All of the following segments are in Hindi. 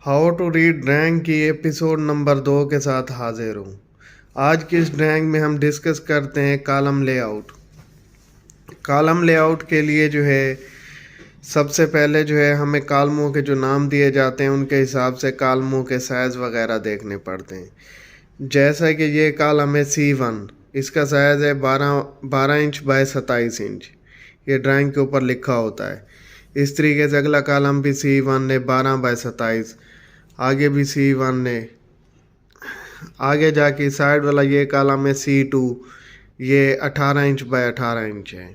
हाउ टू रीड ड्राइंग की एपिसोड नंबर 2 के साथ हाजिर हूँ। आज की इस ड्राइंग में हम डिस्कस करते हैं कॉलम लेआउट। कॉलम लेआउट के लिए सबसे पहले हमें कॉलमों के जो नाम दिए जाते हैं उनके हिसाब से कॉलमों के साइज़ वगैरह देखने पड़ते हैं। जैसा कि ये कॉलम है C1, इसका साइज़ है 12 इंच बाय 27 इंच। ये ड्राइंग के ऊपर लिखा होता है। इस तरीके से अगला कॉलम भी C1 है 12 बाय 27, आगे भी C1 है। आगे जाके साइड वाला ये कॉलम है C2, ये 18 इंच बाय 18 इंच है।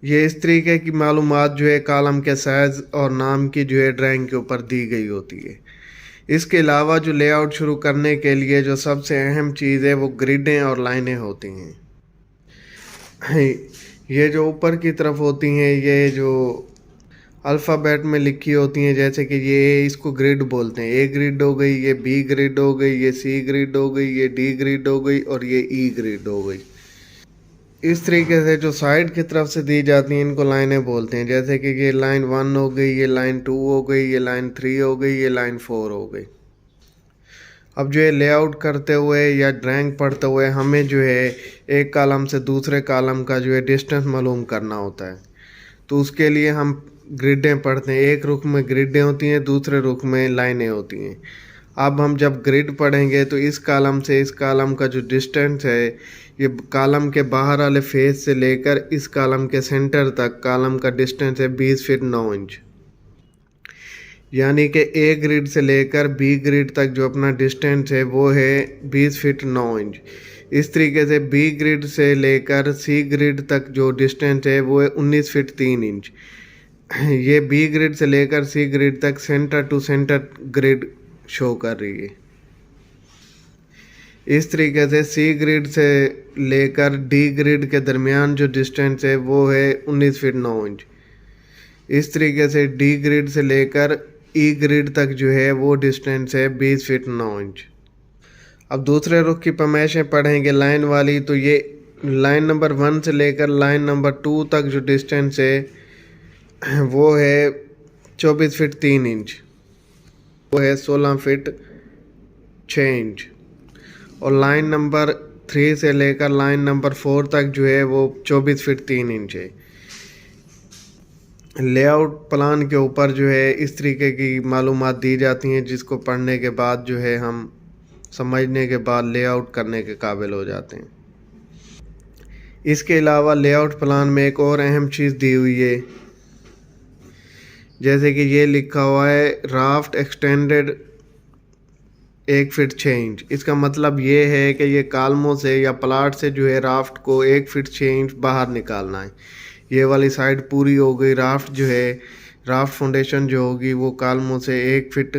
ये इस तरीके की मालूमात कॉलम के साइज़ और नाम की ड्राइंग के ऊपर दी गई होती है। इसके अलावा जो लेआउट शुरू करने के लिए जो सबसे अहम चीज़ है वो ग्रिडें और लाइनें होती हैं। ये जो ऊपर की तरफ होती हैं, ये जो अल्फ़ाबेट में लिखी होती हैं, जैसे कि ये इसको ग्रिड बोलते हैं। ए ग्रिड हो गई, ये बी ग्रिड हो गई, ये सी ग्रिड हो गई, ये डी ग्रिड हो गई और ये ई ग्रिड हो गई। इस तरीके से जो साइड की तरफ से दी जाती हैं इनको लाइनें बोलते हैं। जैसे कि ये लाइन 1 हो गई, ये लाइन 2 हो गई, ये लाइन 3 हो गई, ये लाइन 4 हो गई। अब लेआउट करते हुए या ड्राइंग पढ़ते हुए हमें एक कॉलम से दूसरे कॉलम का डिस्टेंस मालूम करना होता है। तो उसके लिए हम ग्रिडें पढ़ते हैं। एक रुख में ग्रिडें होती हैं, दूसरे रुख में लाइनें होती हैं। अब हम जब ग्रिड पढ़ेंगे तो इस कॉलम से इस कॉलम का जो डिस्टेंस है, ये कॉलम के बाहर वाले फेस से लेकर इस कॉलम के सेंटर तक कॉलम का डिस्टेंस है 20 फीट 9 इंच। यानी कि ए ग्रिड से लेकर बी ग्रिड तक जो अपना डिस्टेंस है वो है 20 फीट 9 इंच। इस तरीके से बी ग्रिड से लेकर सी ग्रिड तक जो डिस्टेंस है वो है 19 फीट 3 इंच। ये बी ग्रिड से लेकर सी ग्रिड तक centre to centre grid show कर रही है। इस तरीके से सी ग्रिड से लेकर डी ग्रिड के दरमियान जो डिस्टेंस है वो है 19 फीट 9 इंच। इस तरीके से डी ग्रिड से लेकर ई ग्रिड तक वो डिस्टेंस है 20 फीट 9 इंच। अब दूसरे रुख की पैमाइशें पढ़ेंगे लाइन वाली। तो ये लाइन नंबर 1 से लेकर लाइन नंबर 2 तक जो डिस्टेंस है वो है 24 फीट 3 इंच, वो है 16 फीट 6 इंच। और लाइन नंबर 3 से लेकर लाइन नंबर 4 तक वो 24 फीट 3 इंच है। लेआउट प्लान के ऊपर इस तरीके की मालूमात दी जाती हैं, जिसको पढ़ने के बाद हम समझने के बाद लेआउट करने के काबिल हो जाते हैं। इसके अलावा लेआउट प्लान में एक और अहम चीज़ दी हुई है, जैसे कि ये लिखा हुआ है राफ्ट एक्सटेंडेड 1 फीट 6 इंच। इसका मतलब ये है कि ये कॉलमों से या प्लाट से राफ्ट को 1 फीट 6 इंच बाहर निकालना है। ये वाली साइड पूरी हो गई। राफ्ट राफ्ट फाउंडेशन होगी वो कॉलमों से 1 फीट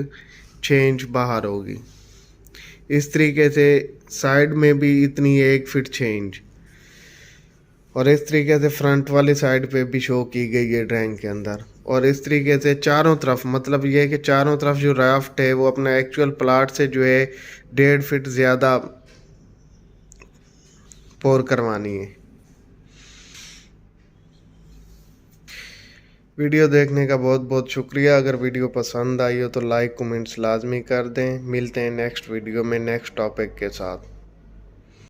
6 इंच बाहर होगी। इस तरीके से साइड में भी इतनी 1 फीट 6 इंच, और इस तरीके से फ्रंट वाली साइड पे भी शो की गई है ड्राइंग के अंदर। और इस तरीके से चारों तरफ, मतलब ये कि चारों तरफ जो राफ्ट है वो अपना एक्चुअल प्लाट से 1.5 फीट ज़्यादा पोर करवानी है। वीडियो देखने का बहुत बहुत शुक्रिया। अगर वीडियो पसंद आई हो तो लाइक कमेंट्स लाजमी कर दें। मिलते हैं नेक्स्ट वीडियो में नेक्स्ट टॉपिक के साथ।